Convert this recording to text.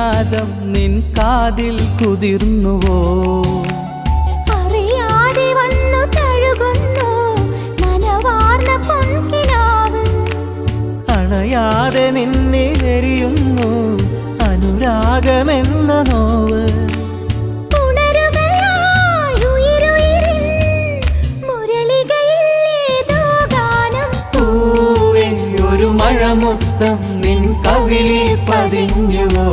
നാദം നിൻ കാതിൽ കുതിർന്നുവോ? അറിയാതെ വന്നു തഴുകുന്നു നനവാർന്ന പൊൻകിനാവ്. അണയാതെ നിന്നിൽ എരിയുന്നു അനുരാഗമെന്ന നോവ്. ഉണരുകയായി ഉയിരുയിരിൻ മുരളികയിൽ ഏതോ ഗാനം. പൂവേ ഒരു മഴമുത്തം നിൻ കവിളിൽ പതിഞ്ഞുവോ?